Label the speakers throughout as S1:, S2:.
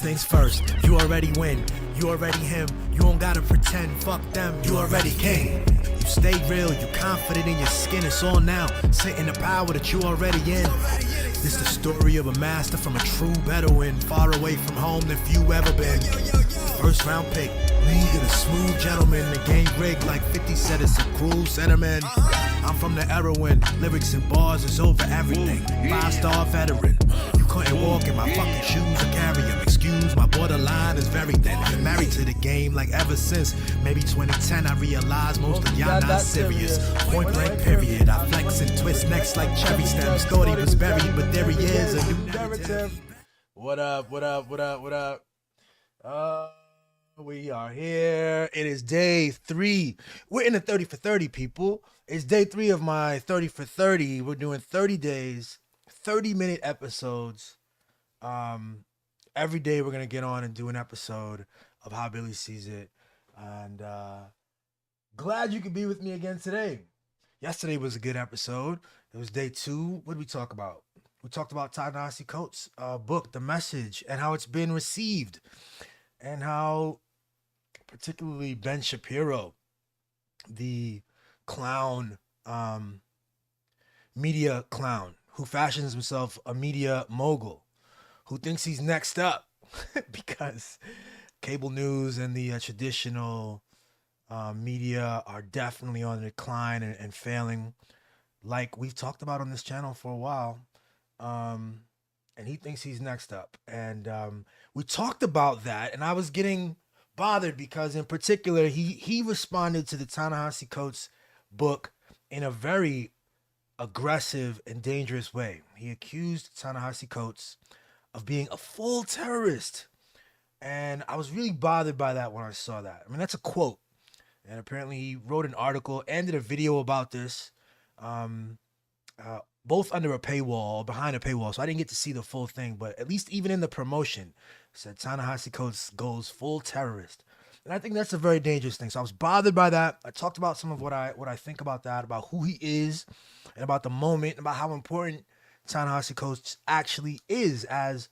S1: things first, you already win. You already him, you don't gotta pretend. Fuck them, you already king. You stay real, you confident in your skin. It's all now, sit in the power that you already in. This the story of a master from a true Bedouin, far away from home than few ever been. First round pick, league of the smooth gentleman. The game rigged like 50 said it's a cruel sentiment. I'm from the era when lyrics and bars is over everything. 5-star veteran. You couldn't walk in my fucking shoes or carry them. Excuse my borderline is very thin. Been married to the game like ever since maybe 2010. I realized most of y'all not serious. Point blank period. I flex and twist necks like cherry stems. Thought he was buried, but there he is. A new narrative. What up? What up? What up? What up? We are here. It is day 3. We're in the 30 for 30, people. It's day 3 of my 30 for 30. We're doing 30 days, 30-minute episodes. Every day we're going to get on and do an episode of How Billy Sees It. And glad you could be with me again today. Yesterday was a good episode. It was day 2. What did we talk about? We talked about Ta-Nehisi Coates' book, The Message, and how it's been received. And how particularly Ben Shapiro, the clown, media clown, who fashions himself a media mogul, who thinks he's next up because cable news and the traditional media are definitely on the decline and failing, like we've talked about on this channel for a while. And he thinks he's next up. And we talked about that, and I was getting bothered because in particular, he responded to the Ta-Nehisi Coates book in a very aggressive and dangerous way. He accused Ta-Nehisi Coates of being a full terrorist. And I was really bothered by that when I saw that. I mean, that's a quote. And apparently he wrote an article and did a video about this. Both under a paywall, behind a paywall, so I didn't get to see the full thing, but at least even in the promotion, said Ta-Nehisi Coates goes full terrorist. And I think that's a very dangerous thing. So I was bothered by that. I talked about some of what I think about that, about who he is, and about the moment, and about how important Ta-Nehisi Coates actually is as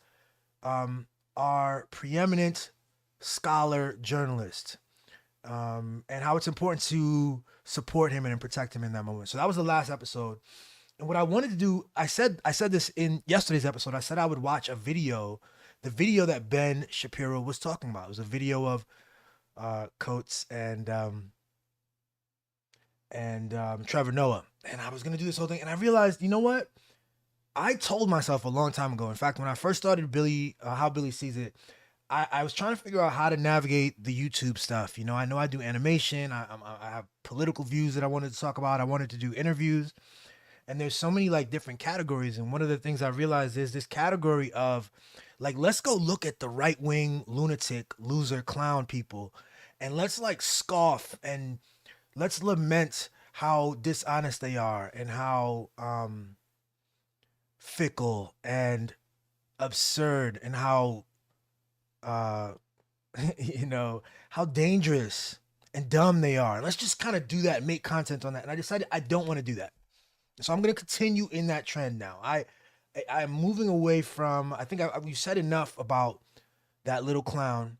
S1: our preeminent scholar journalist, and how it's important to support him and protect him in that moment. So that was the last episode. And what I wanted to do, I said this in yesterday's episode. I said I would watch a video, the video that Ben Shapiro was talking about. It was a video of Coates and Trevor Noah. And I was going to do this whole thing. And I realized, you know what? I told myself a long time ago. In fact, when I first started How Billy Sees It, I was trying to figure out how to navigate the YouTube stuff. You know I do animation. I have political views that I wanted to talk about. I wanted to do interviews. And there's so many like different categories. And one of the things I realized is this category of like, let's go look at the right wing lunatic, loser, clown people. And let's like scoff and let's lament how dishonest they are and how fickle and absurd and how, how dangerous and dumb they are. Let's just kind of do that and make content on that. And I decided I don't want to do that. So I'm going to continue in that trend now. I'm moving away from, I think we said enough about that little clown.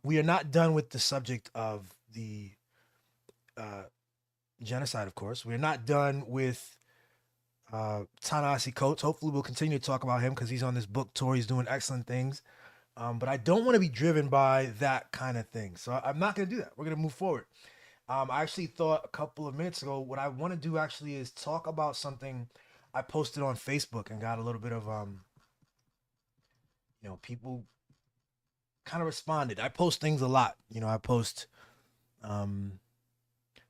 S1: We are not done with the subject of the genocide, of course. We're not done with Ta-Nehisi Coates. Hopefully we'll continue to talk about him because he's on this book tour. He's doing excellent things. But I don't want to be driven by that kind of thing. So I'm not going to do that. We're going to move forward. I actually thought a couple of minutes ago, what I want to do actually is talk about something I posted on Facebook and got a little bit of, people kind of responded. I post things a lot. I post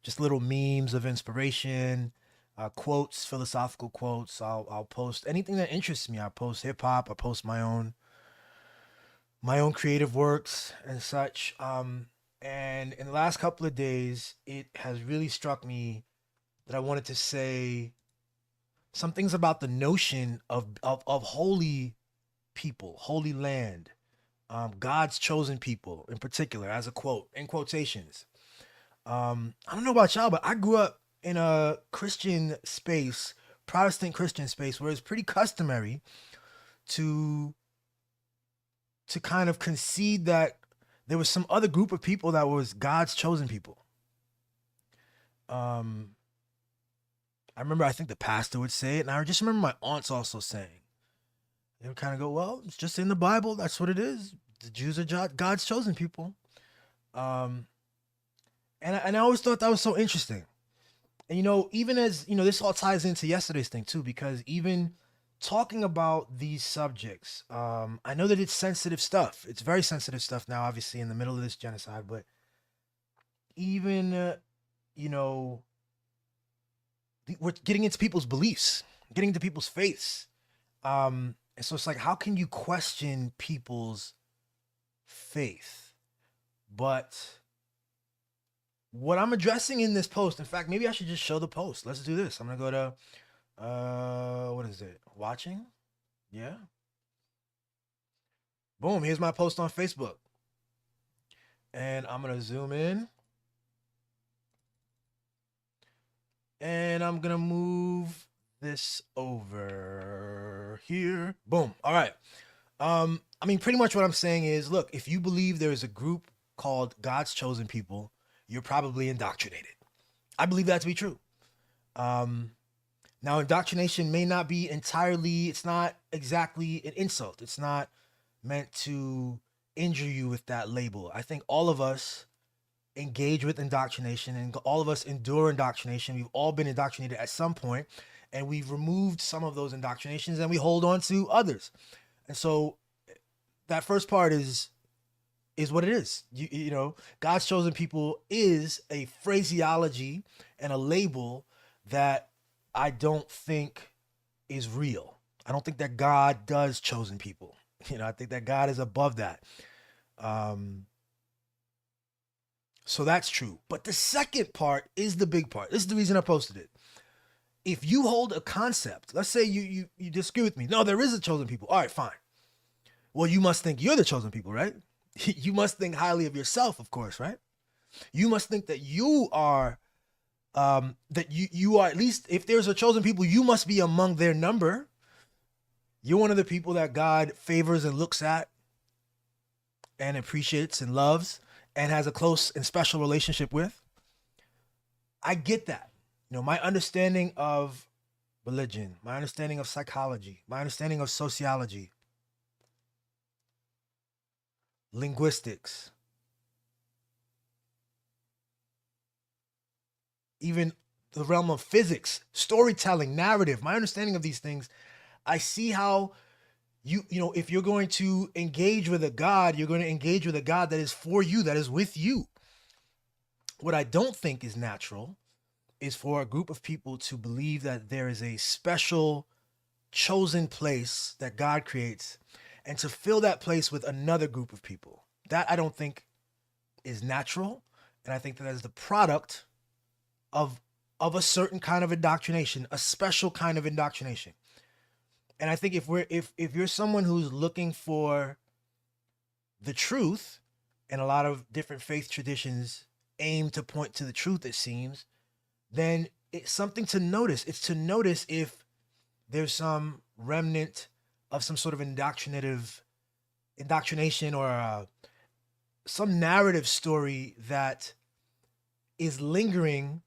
S1: just little memes of inspiration, quotes, philosophical quotes. I'll post anything that interests me. I post hip hop. I post my own creative works and such. And in the last couple of days, it has really struck me that I wanted to say some things about the notion of holy people, holy land, God's chosen people in particular, as a quote, in quotations. I don't know about y'all, but I grew up in a Christian space, Protestant Christian space, where it's pretty customary to to kind of concede that there was some other group of people that was God's chosen people. I remember, I think the pastor would say it, and I just remember my aunts also saying, they would kind of go, well, it's just in the Bible. That's what it is. The Jews are God's chosen people. And I always thought that was so interesting. And, even as, this all ties into yesterday's thing too, because even talking about these subjects, I know that it's sensitive stuff. It's very sensitive stuff now, obviously, in the middle of this genocide, but even, we're getting into people's beliefs, getting into people's faiths. And so it's like, how can you question people's faith? But what I'm addressing in this post, in fact, maybe I should just show the post. Let's do this. I'm going to go to, what is it? Watching? Yeah. Boom. Here's my post on Facebook. And I'm going to zoom in. And I'm going to move this over here. Boom. All right. Pretty much what I'm saying is, look, if you believe there is a group called God's chosen people, you're probably indoctrinated. I believe that to be true. Now, indoctrination may not be entirely, it's not exactly an insult. It's not meant to injure you with that label. I think all of us engage with indoctrination, and all of us endure indoctrination. We've all been indoctrinated at some point, and we've removed some of those indoctrinations and we hold on to others. And so that first part is what it is. God's chosen people is a phraseology and a label that I don't think is real. I don't think that God does chosen people. I think that God is above that. So that's true. But the second part is the big part. This is the reason I posted it. If you hold a concept, let's say you disagree with me. No, there is a chosen people. All right, fine. Well, you must think you're the chosen people, right? You must think highly of yourself, of course, right? You must think that you are, that you are, at least if there's a chosen people, you must be among their number. You're one of the people that God favors and looks at and appreciates and loves and has a close and special relationship with. I get that. My understanding of religion, my understanding of psychology, my understanding of sociology, linguistics, even the realm of physics, storytelling, narrative, my understanding of these things, I see how if you're going to engage with a God, you're going to engage with a God that is for you, that is with you. What I don't think is natural is for a group of people to believe that there is a special chosen place that God creates and to fill that place with another group of people. That I don't think is natural. And I think that is the product of a certain kind of indoctrination, a special kind of indoctrination. And I think if you're someone who's looking for the truth, and a lot of different faith traditions aim to point to the truth, it seems, then it's something to notice. It's to notice if there's some remnant of some sort of indoctrination or some narrative story that is lingering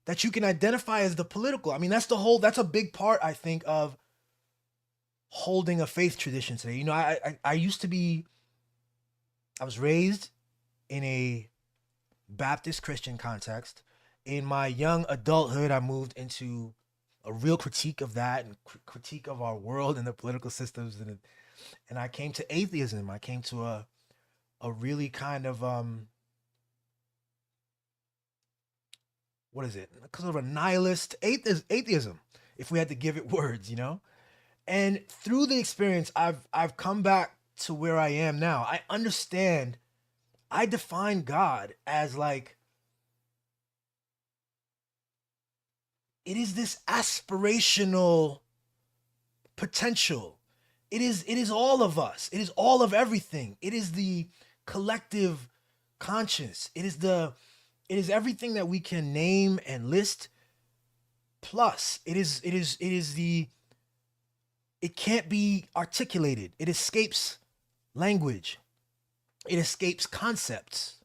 S1: that you can identify as the political. That's a big part, I think, of holding a faith tradition today. I was raised in a Baptist Christian context. In my young adulthood, I moved into a real critique of that and critique of our world and the political systems. And I came to atheism. I came to a really kind of, what is it? Kind of a nihilist atheism, if we had to give it words, And through the experience, I've come back to where I am now. I understand. I define God as like, it is this aspirational potential. It is all of us. It is all of everything. It is the collective conscience. It is everything that we can name and list. Plus, it can't be articulated. It escapes language. It escapes concepts.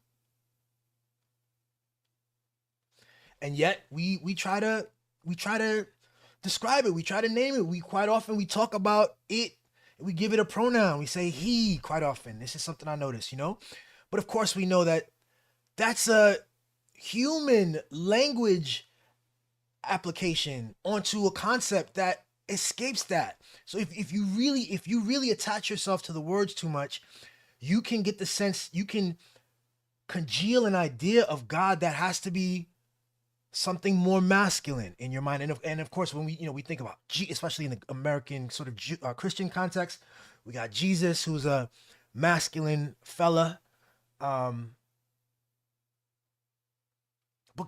S1: And yet we try to describe it. We try to name it. We quite often we talk about it. We give it a pronoun. We say he quite often. This is something I notice, you know? But of course we know that that's a human language application onto a concept that escapes that. So if you really attach yourself to the words too much, you can get the sense, you can congeal an idea of God that has to be something more masculine in your mind. And of course, when we think about especially in the American sort of Christian context, we got Jesus, who's a masculine fella. But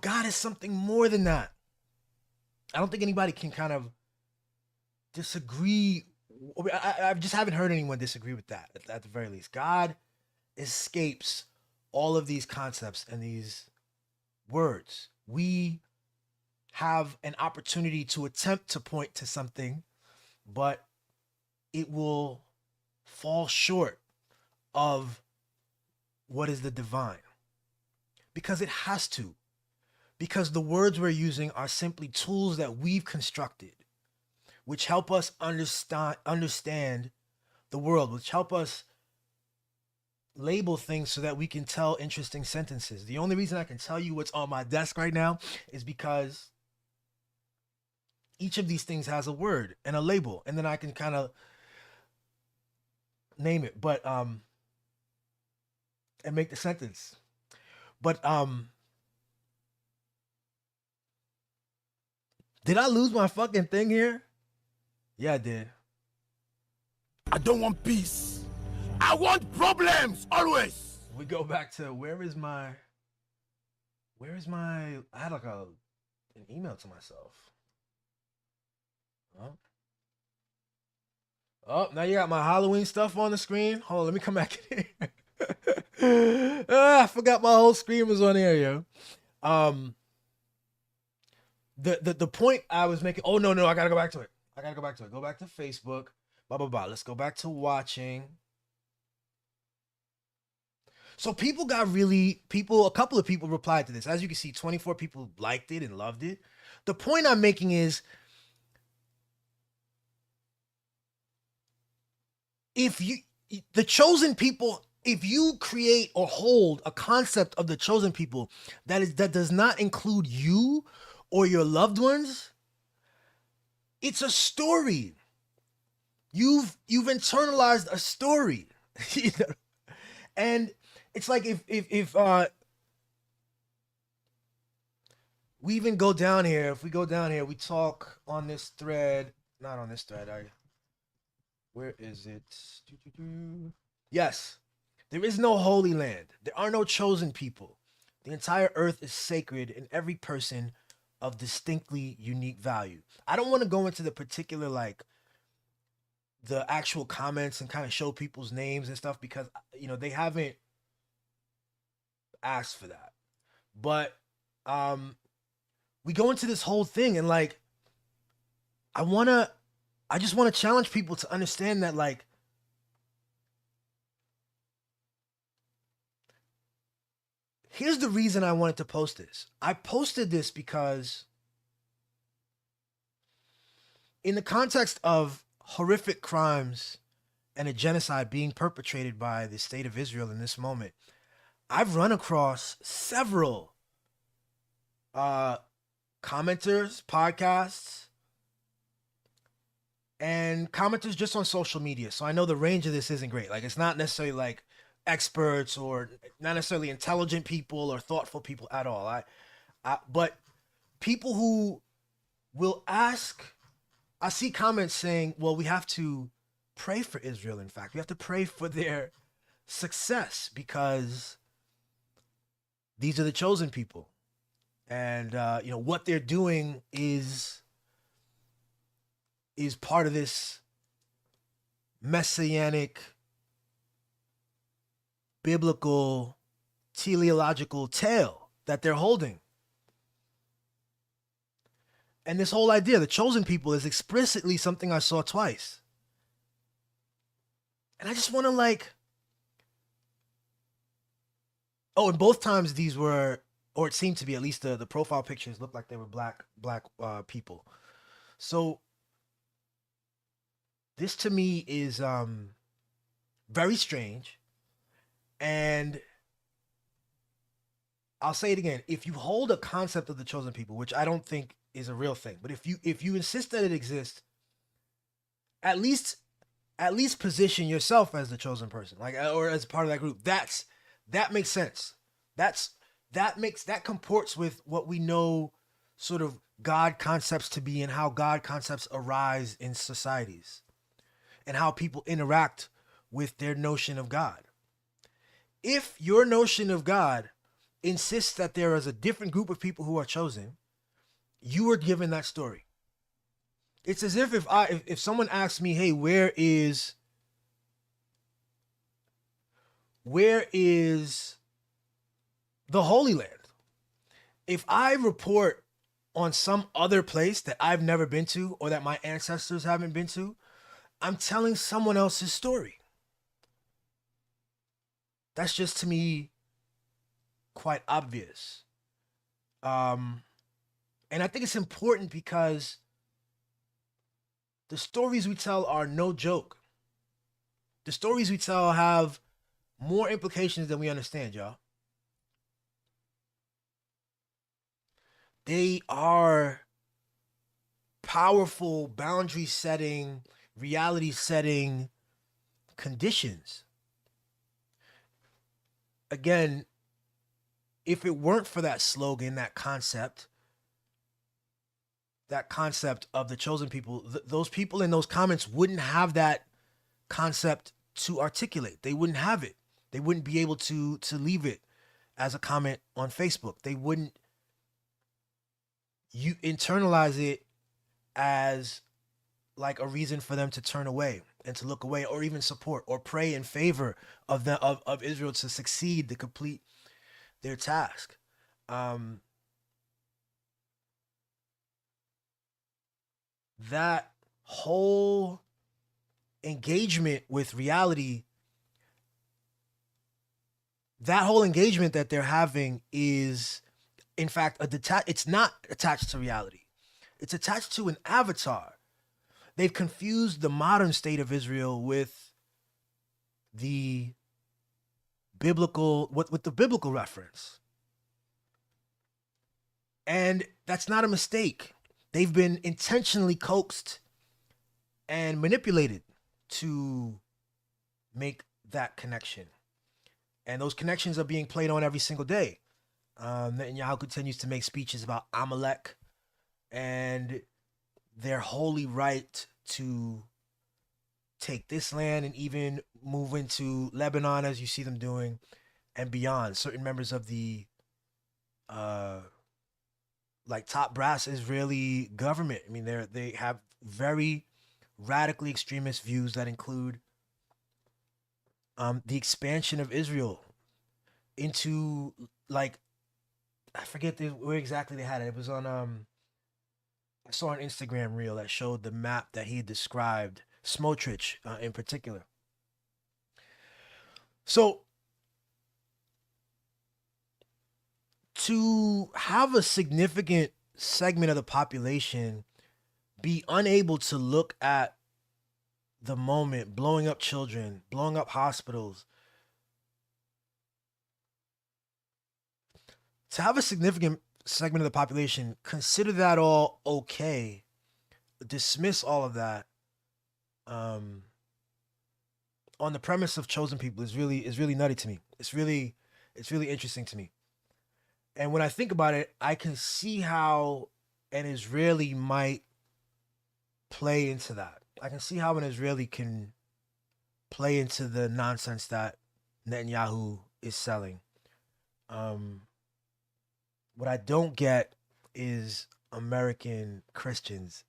S1: God is something more than that. I don't think anybody can kind of disagree. I just haven't heard anyone disagree with that at the very least. God escapes all of these concepts and these words. We have an opportunity to attempt to point to something, but it will fall short of what is the divine. Because it has to. Because the words we're using are simply tools that we've constructed, which help us understand the world, which help us label things so that we can tell interesting sentences. The only reason I can tell you what's on my desk right now is because each of these things has a word and a label, and then I can kind of name it, but and make the sentence. But did I lose my fucking thing here? Yeah, I did.
S2: I don't want peace. I want problems always.
S1: We go back to where is my I had like an email to myself. Oh, now you got my Halloween stuff on the screen. Hold on, let me come back in here. I forgot my whole screen was on here, yo. The point I was making. Oh no, I gotta go back to it. Go back to Facebook. Blah blah blah. Let's go back to watching. So a couple of people replied to this. As you can see, 24 people liked it and loved it. The point I'm making is, the chosen people, if you create or hold a concept of the chosen people that does not include you or your loved ones, it's a story. You've internalized a story. And it's like if we even go down here, if we go down here, we talk on this thread, not on this thread, where is it? Yes, there is no holy land. There are no chosen people. The entire earth is sacred and every person of distinctly unique value. I don't want to go into the particular, like, the actual comments and kind of show people's names and stuff because, they haven't asked for that. But we go into this whole thing and, like, I just want to challenge people to understand that, like, here's the reason I wanted to post this. I posted this because in the context of horrific crimes and a genocide being perpetrated by the state of Israel in this moment, I've run across several commenters, podcasts, and commenters just on social media. So I know the range of this isn't great. Like, it's not necessarily like experts or not necessarily intelligent people or thoughtful people at all. But people who will ask, I see comments saying, well, we have to pray for Israel. In fact, we have to pray for their success because these are the chosen people. And, what they're doing is part of this messianic, biblical, teleological tale that they're holding. And this whole idea, the chosen people, is explicitly something I saw twice. And I just want to, like, Oh, and both times these were, or it seemed to be, at least the profile pictures looked like they were black people. So this to me is very strange, and I'll say it again. If you hold a concept of the chosen people, which I don't think is a real thing, but if you insist that it exists, at least position yourself as the chosen person, like, or as part of that group. That makes sense. That's that comports with what we know sort of God concepts to be, and how God concepts arise in societies, and how people interact with their notion of God. If your notion of God insists that there is a different group of people who are chosen, you are given that story. It's as if someone asks me, "Hey, where is the Holy Land?" If I report on some other place that I've never been to, or that my ancestors haven't been to, I'm telling someone else's story. That's just, to me, quite obvious. Um, and I think it's important because the stories we tell are no joke. The stories we tell have more implications than we understand, y'all. They are powerful boundary setting, reality setting conditions. Again, if it weren't for that slogan, that concept of the chosen people, those people in those comments wouldn't have that concept to articulate. They wouldn't have it. They wouldn't be able to leave it as a comment on Facebook. They wouldn't you internalize it as like a reason for them to turn away and to look away, or even support or pray in favor of Israel to succeed, to complete their task. Um, that whole engagement with reality, that whole engagement that they're having is, in fact, it's not attached to reality. It's attached to an avatar. They've confused the modern state of Israel with the with the biblical reference. And that's not a mistake. They've been intentionally coaxed and manipulated to make that connection. And those connections are being played on every single day. Netanyahu continues to make speeches about Amalek and their holy right to take this land and even move into Lebanon, as you see them doing, and beyond. Certain members of the uh, like top brass Israeli government. I mean, they have very radically extremist views that include the expansion of Israel into, like, I forget where exactly they had it. It was on I saw an Instagram reel that showed the map that he described, Smotrich in particular. So to have a significant segment of the population be unable to look at the moment, blowing up children, blowing up hospitals, to have a significant segment of the population consider that all okay, dismiss all of that, um, on the premise of chosen people is really nutty to me. It's really interesting to me. And when I think about it, I can see how an Israeli might play into that. I can see how an Israeli can play into the nonsense that Netanyahu is selling. Um, what I don't get is American Christians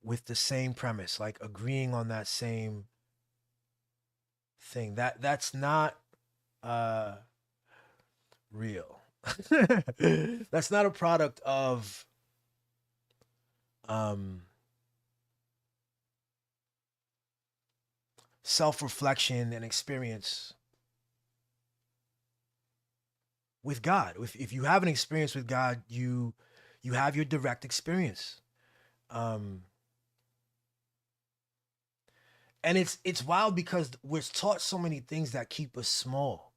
S1: with the same premise, like agreeing on that same thing. That's not uh real. That's not a product of um self-reflection and experience. with God. If you have an experience with God, you have your direct experience. Um, and it's wild because we're taught so many things that keep us small.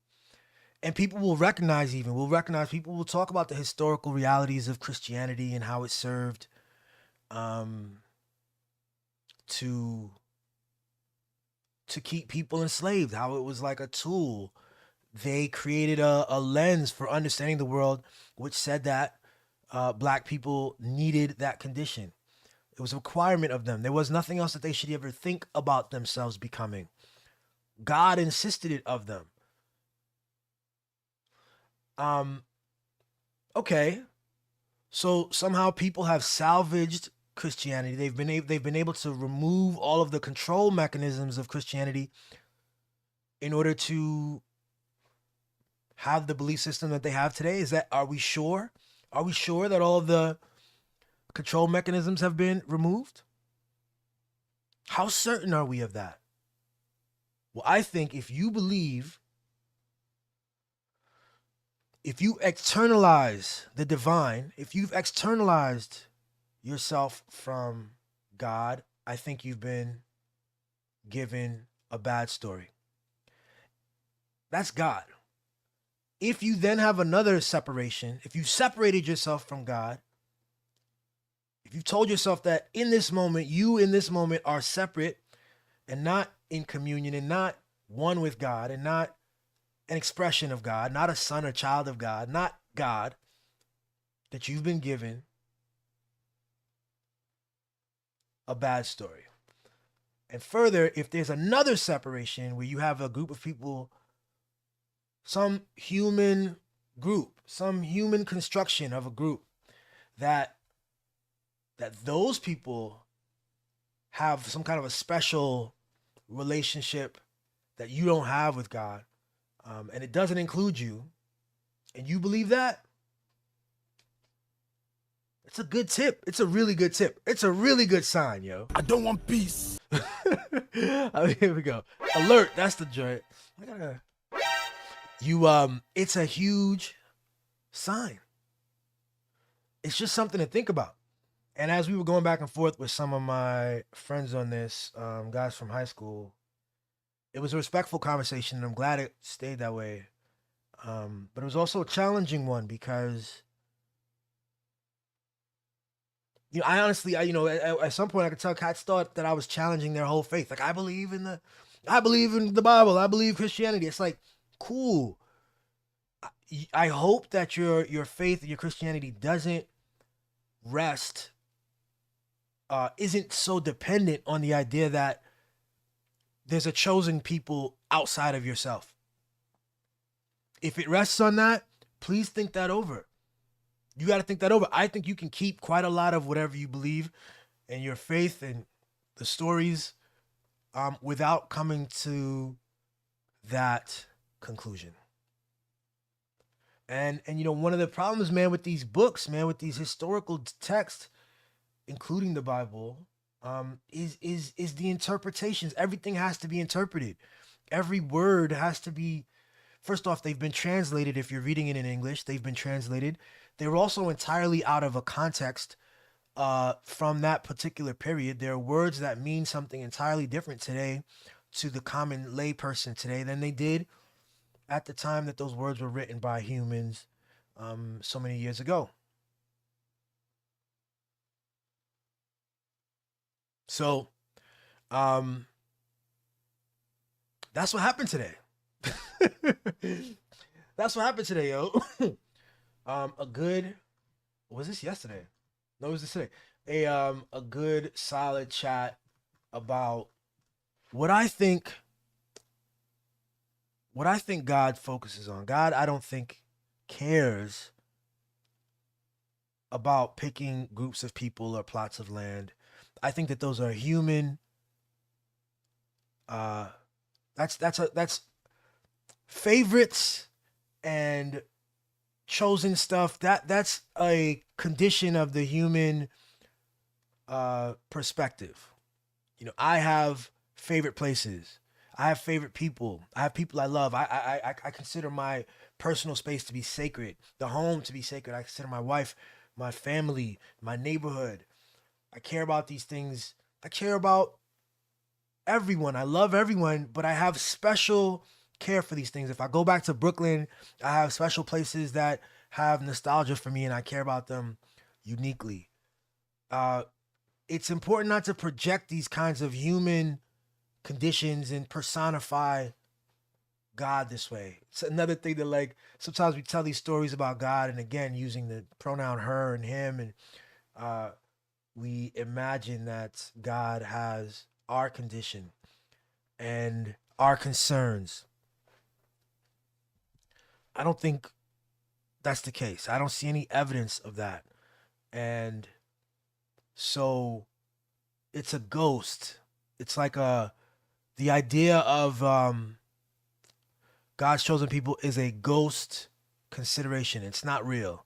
S1: And people will recognize, people will talk about the historical realities of Christianity and how it served um, to keep people enslaved, how it was like a tool. They created a lens for understanding the world, which said that black people needed that condition. It was a requirement of them. There was nothing else that they should ever think about themselves becoming. God insisted it of them. Um, okay, so somehow people have salvaged Christianity. They've been able to remove all of the control mechanisms of Christianity in order to have the belief system that they have today. Are we sure? Are we sure that all of the control mechanisms have been removed? How certain are we of that? Well, I think if you externalize the divine, if you've externalized yourself from God, I think you've been given a bad story. That's God. If you then have another separation, if you separated yourself from God, if you told yourself that in this moment, you in this moment are separate and not in communion and not one with God and not an expression of God, not a son or child of God, not God, that you've been given a bad story. And further, if there's another separation where you have a group of people, some human group, some human construction of a group that those people have some kind of a special relationship that you don't have with God, and it doesn't include you, and you believe that, it's a good tip. It's a really good tip. It's a really good sign, yo.
S2: I don't want peace.
S1: Here we go. Alert. That's the joint. It's a huge sign. It's just something to think about. And as we were going back and forth with some of my friends on this, guys from high school, it was a respectful conversation, and I'm glad it stayed that way. But it was also a challenging one because, I honestly, at some point I could tell cats thought that I was challenging their whole faith. Like, I believe in the Bible. I believe Christianity. It's like, cool. I hope that your faith and your Christianity doesn't rest, isn't so dependent on the idea that there's a chosen people outside of yourself. If it rests on that, please think that over. You got to think that over. I think you can keep quite a lot of whatever you believe and your faith and the stories without coming to that conclusion. And one of the problems, man, with these books, man, with these historical texts, including the Bible, is the interpretations. Everything has to be interpreted. Every word has to be. First off, they've been translated. If you're reading it in English, they've been translated. They were also entirely out of a context from that particular period. There are words that mean something entirely different today to the common lay person today than they did at the time that those words were written by humans so many years ago. So that's what happened today. That's what happened today, yo. Was this yesterday? No, it was this today. A good solid chat about what I think God focuses on. God, I don't think, cares about picking groups of people or plots of land. I think that those are human. That's favorites and chosen stuff. That's a condition of the human perspective. I have favorite places. I have favorite people. I have people I love. I consider my personal space to be sacred, the home to be sacred. I consider my wife, my family, my neighborhood. I care about these things. I care about everyone. I love everyone, but I have special care for these things. If I go back to Brooklyn, I have special places that have nostalgia for me and I care about them uniquely. Uh, it's important not to project these kinds of human conditions and personify God this way. It's another thing that, like, sometimes we tell these stories about God, and again, using the pronoun her and him, and uh, we imagine that God has our condition and our concerns. I don't think that's the case. I don't see any evidence of that. And so it's a ghost. It's like the idea of God's chosen people is a ghost consideration. It's not real.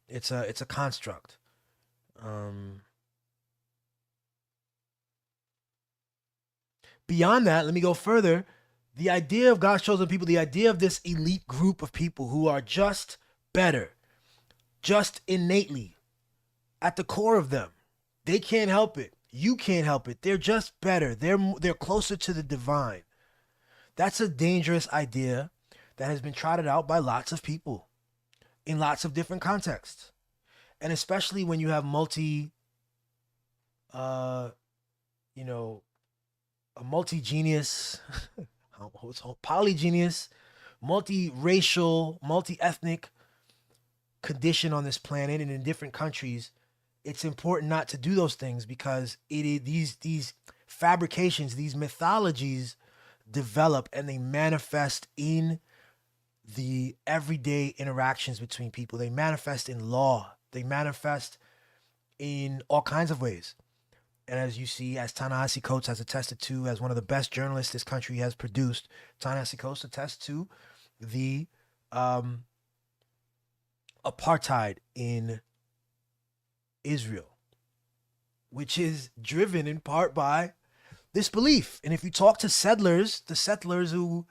S1: It's a construct. Um, Beyond that, let me go further. The idea of God's chosen people, the idea of this elite group of people who are just better, just innately at the core of them. They can't help it. You can't help it. They're just better. They're closer to the divine. That's a dangerous idea that has been trotted out by lots of people in lots of different contexts. And especially when you have uh, you know, a multi-genius, polygenius, multi-racial, multi-ethnic condition on this planet and in different countries, it's important not to do those things because these fabrications, these mythologies develop and they manifest in the everyday interactions between people. They manifest in law. They manifest in all kinds of ways. And as you see, as Ta-Nehisi Coates has attested to, as one of the best journalists this country has produced, Ta-Nehisi Coates attests to the apartheid in Israel, which is driven in part by this belief. And if you talk to settlers, the settlers who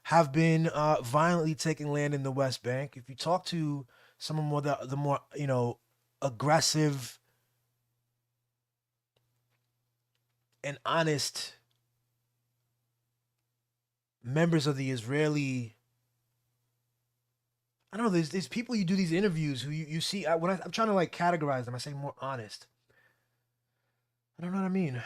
S1: have been violently taking land in the West Bank, if you talk to some of the more aggressive and honest members of the Israeli, I don't know, there's people you do these interviews who you see, I'm trying to like categorize them, I say more honest. I don't know what I mean.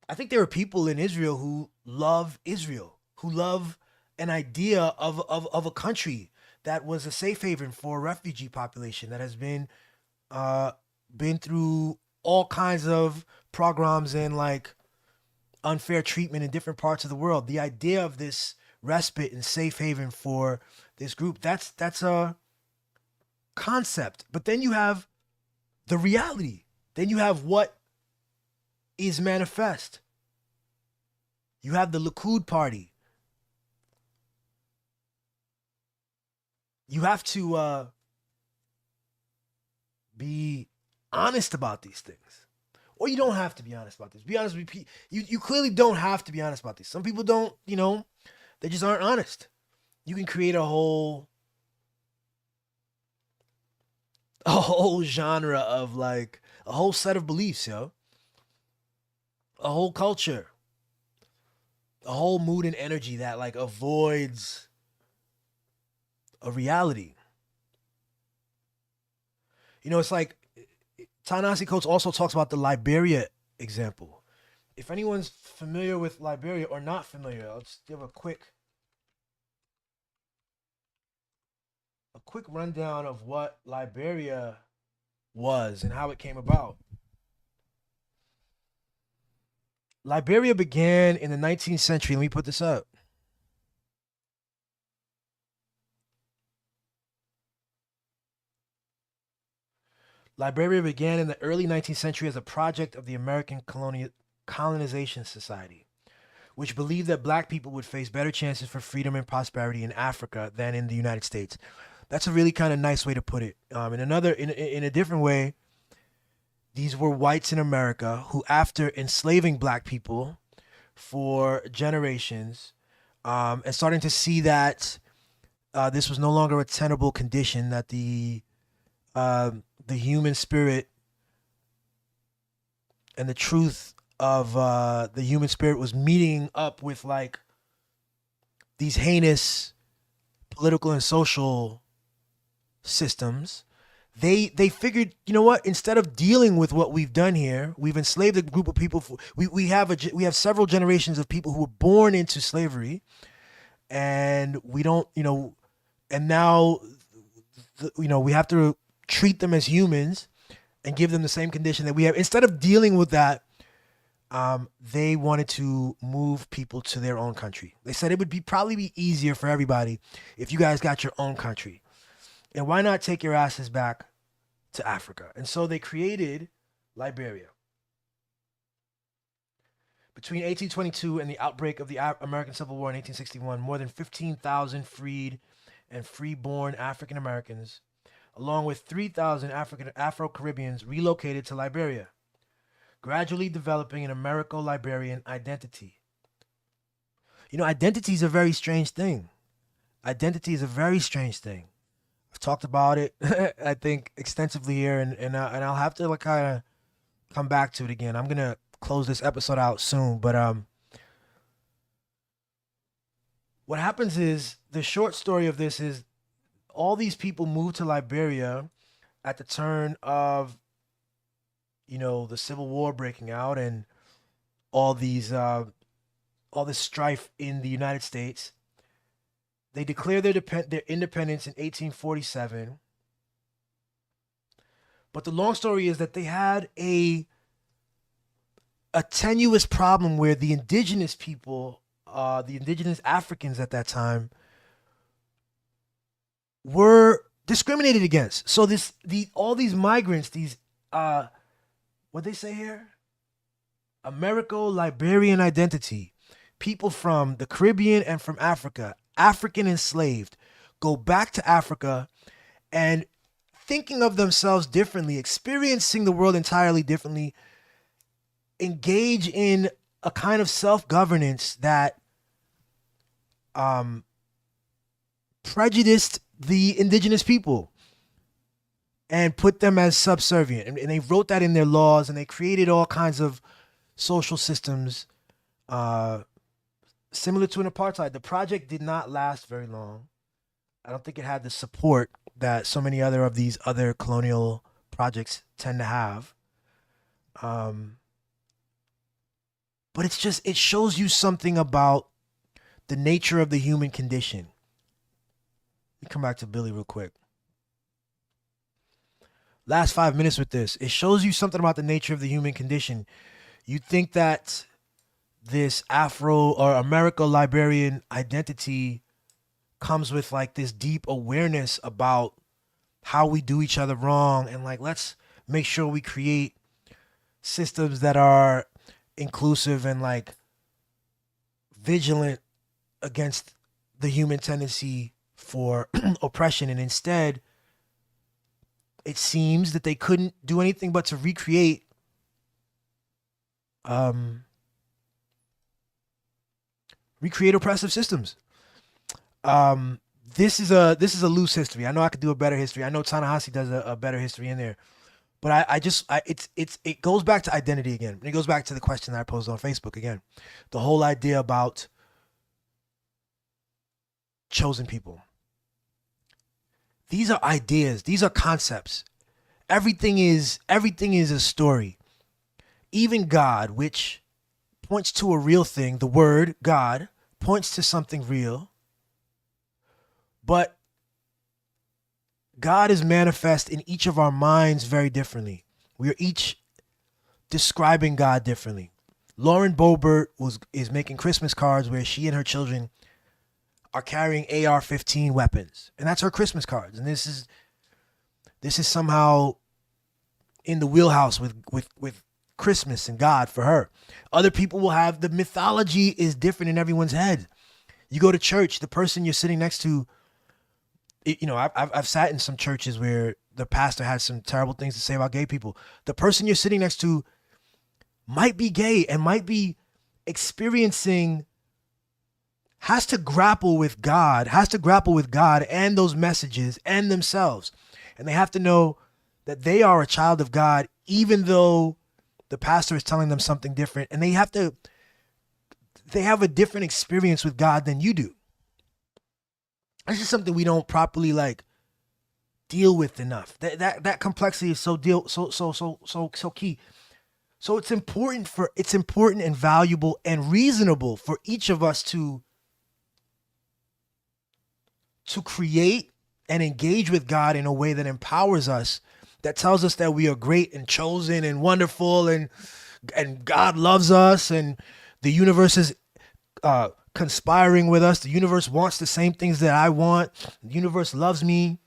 S1: I think there are people in Israel who love Israel, who love an idea of a country that was a safe haven for a refugee population that has been through all kinds of pogroms and like unfair treatment in different parts of the world. The idea of this respite and safe haven for this group, that's a concept. But then you have the reality. Then you have what is manifest. You have the Likud party. You have to be honest about these things. Or you don't have to be honest about this. Be honest with people. You clearly don't have to be honest about this. Some people don't, they just aren't honest. You can create a whole genre of like a whole set of beliefs, a whole culture, a whole mood and energy that like avoids a reality. It's like Ta-Nehisi Coates also talks about the Liberia example. If anyone's familiar with Liberia or not familiar, I'll just give a quick rundown of what Liberia was and how it came about. Liberia began in the 19th century. Let me put this up. Liberia began in the early 19th century as a project of the American Colonization Society, which believed that black people would face better chances for freedom and prosperity in Africa than in the United States. That's a really kind of nice way to put it. In a different way, these were whites in America who, after enslaving black people for generations, and starting to see that this was no longer a tenable condition, that the human spirit and the truth of the human spirit was meeting up with like these heinous political and social systems. They figured, you know what? Instead of dealing with what we've done here, we've enslaved a group of people. We have several generations of people who were born into slavery, and we don't, and now, we have to treat them as humans and give them the same condition that we have. Instead of dealing with that, they wanted to move people to their own country. They said it would probably be easier for everybody if you guys got your own country. And why not take your asses back to Africa? And so they created Liberia. Between 1822 and the outbreak of the American Civil War in 1861, more than 15,000 freed and free-born African Americans, along with 3,000 Afro-Caribbeans, relocated to Liberia, gradually developing an Americo-Liberian identity. Identity is a very strange thing. Identity is a very strange thing. I've talked about it, I think, extensively here, and I'll have to kind of come back to it again. I'm gonna close this episode out soon, but what happens is, the short story of this is, all these people moved to Liberia at the turn of, the Civil War breaking out and all this strife in the United States. They declared their independence in 1847. But the long story is that they had a tenuous problem where the indigenous people, the indigenous Africans at that time, were discriminated against. So all these migrants, these what they say here, Americo-Liberian identity, people from the Caribbean and from Africa, African enslaved, go back to Africa and thinking of themselves differently, experiencing the world entirely differently, engage in a kind of self-governance that prejudiced the indigenous people and put them as subservient. And they wrote that in their laws, and they created all kinds of social systems similar to an apartheid. The project did not last very long. I don't think it had the support that so many of these other colonial projects tend to have. But it shows you something about the nature of the human condition. Let me come back to Billy real quick. Last 5 minutes with this. It shows you something about the nature of the human condition. You think that this Afro or Americo-Liberian identity comes with like this deep awareness about how we do each other wrong, and like, let's make sure we create systems that are inclusive and like vigilant against the human tendency for oppression. And instead, it seems that they couldn't do anything but to recreate oppressive systems. This is a loose history. I know I could do a better history. I know Ta-Nehisi does a better history in there, but it goes back to identity again. And it goes back to the question that I posed on Facebook again. The whole idea about chosen people. These are ideas. These are concepts. Everything is a story. Even God, which points to a real thing, the word God points to something real. But God is manifest in each of our minds very differently. We are each describing God differently. Lauren Boebert is making Christmas cards where she and her children are carrying AR-15 weapons, and that's her Christmas cards. And this is somehow in the wheelhouse with Christmas and God for her. Other people will have, the mythology is different in everyone's head. You go to church, the person you're sitting next to, I've sat in some churches where the pastor has some terrible things to say about gay people. The person you're sitting next to might be gay and might be experiencing has to grapple with God and those messages and themselves. And they have to know that they are a child of God, even though the pastor is telling them something different. And they have a different experience with God than you do. That's just something we don't properly deal with enough. That complexity is so key. So it's important and valuable and reasonable for each of us to create and engage with God in a way that empowers us, that tells us that we are great and chosen and wonderful, and God loves us, and the universe is conspiring with us. The universe wants the same things that I want. The universe loves me.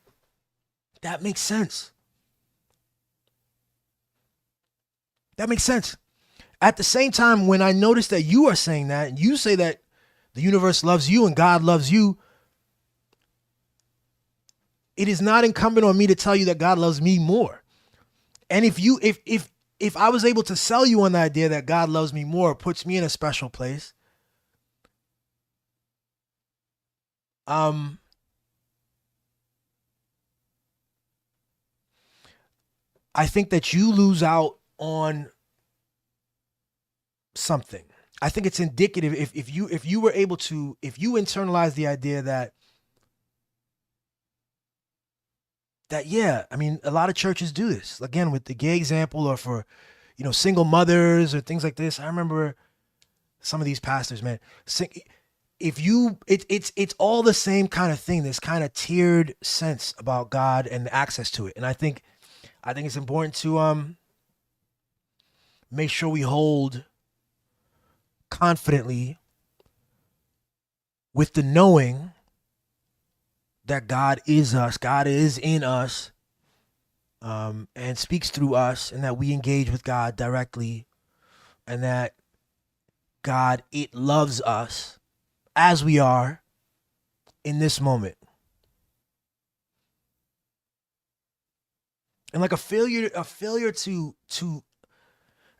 S1: That makes sense. That makes sense. At the same time, when I notice that you are saying that, and you say that the universe loves you and God loves you, it is not incumbent on me to tell you that God loves me more. And if I was able to sell you on the idea that God loves me more, puts me in a special place, I think that you lose out on something. I think it's indicative if you were able to, if you internalize the idea that yeah, I mean, a lot of churches do this. Again, with the gay example, or for, single mothers or things like this. I remember some of these pastors, man. It's all the same kind of thing. This kind of tiered sense about God and access to it. And I think it's important to make sure we hold confidently with the knowing that God is us, God is in us, and speaks through us, and that we engage with God directly, and that God, it loves us as we are in this moment. And a failure to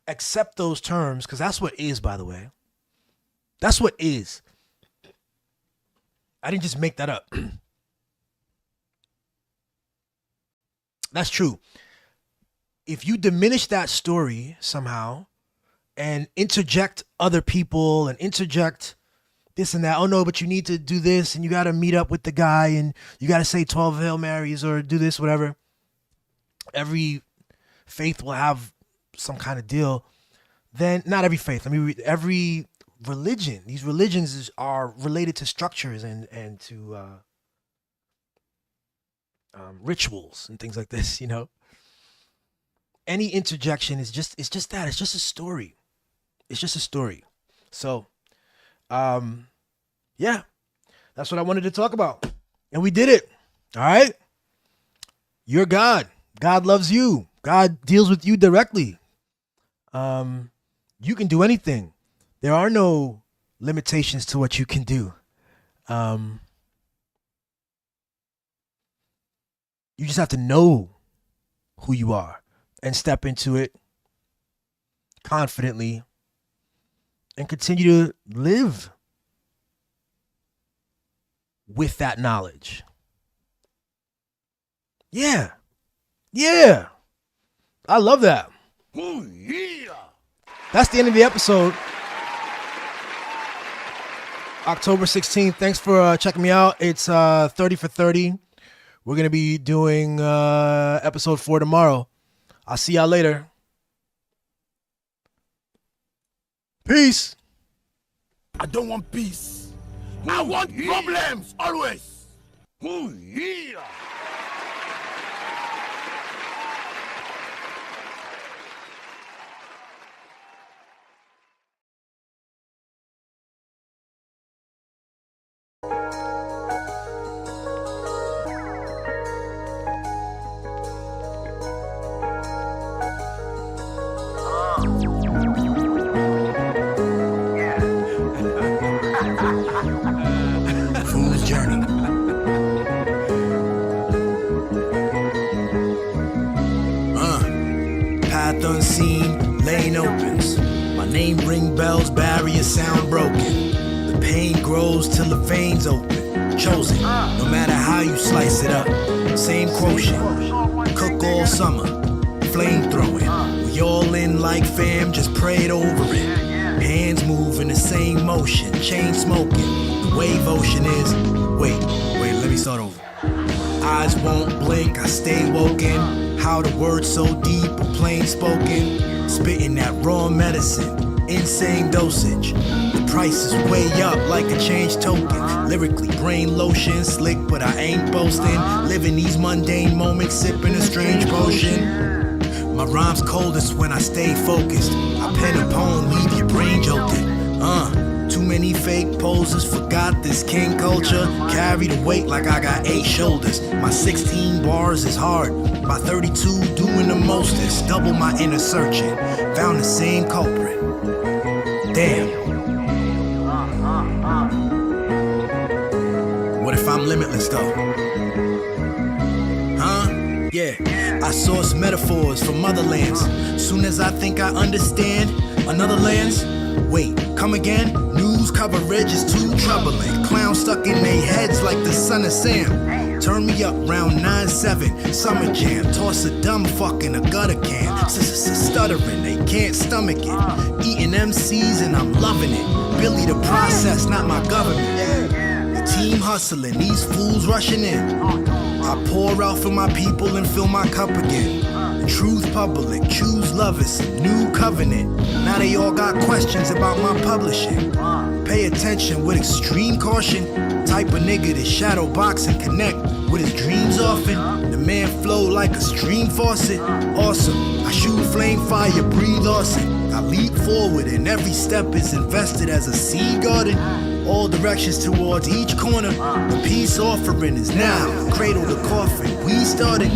S1: accept those terms, because that's what is, by the way. That's what is. I didn't just make that up. That's true. If you diminish that story somehow and interject other people and interject this and that, oh no, but you need to do this and you got to meet up with the guy and you got to say 12 Hail Marys or do this, whatever. Every faith will have some kind of deal. Then, not every faith, every religion, these religions are related to structures and to rituals and things like this, Any interjection is just that. It's just a story. It's just a story. So, yeah, that's what I wanted to talk about. And we did it. All right. You're God. God loves you. God deals with you directly. You can do anything. There are no limitations to what you can do. You just have to know who you are and step into it confidently and continue to live with that knowledge. Yeah. Yeah. I love that.
S2: Oh, yeah.
S1: That's the end of the episode. October 16th. Thanks for checking me out. It's 30 for 30. We're going to be doing episode 4 tomorrow. I'll see y'all later. Peace.
S2: I don't want peace. I want problems always. Oh, yeah.
S1: Fool's Journey. Path unseen, lane opens. My name ring bells, barriers sound broken. The Pain grows till the veins open. Chosen, no matter how you slice it up. Same quotient, cook all summer, flame throwing. We all in like fam, just prayed over it. Hands move in the same motion, chain smoking. The wave ocean is, wait, let me start over. Eyes won't blink, I stay woken. How the words so deep or plain spoken. Spitting that raw medicine, insane dosage. The price is way up like a change token. Lyrically brain lotion, slick but I ain't boasting. Living these mundane moments, sipping a strange potion. My rhyme's coldest when I stay focused. I pen a poem, leave your brain jolted. Too many fake poses, forgot this king culture. Carry the weight like I got 8 shoulders. My 16 bars is hard, my 32 doing the mostest. Double my inner searching, found the same culprit. Damn. What if I'm limitless though? Huh? Yeah, I source metaphors from other lands. Soon as I think I understand another lands. Wait, come again? News coverage is too troubling. Clowns stuck in their heads like the son of Sam. Turn me up round 9-7, summer jam. Toss a dumb fuck in a gutter can. Stuttering, they can't stomach it. Eating MCs and I'm loving it. Billy the process, not my government. The team hustling, these fools rushing in. I pour out for my people and fill my cup again. Truth public, choose love, it's a new covenant. Now they all got questions about my publishing. Pay attention with extreme caution. Type of nigga to shadow box and connect with his dreams often. The man flow like a stream faucet. Awesome, I shoot flame fire, breathe awesome. I leap forward and every step is invested as a seed garden. All directions towards each corner. The peace offering is now. Cradle to coffin, we started.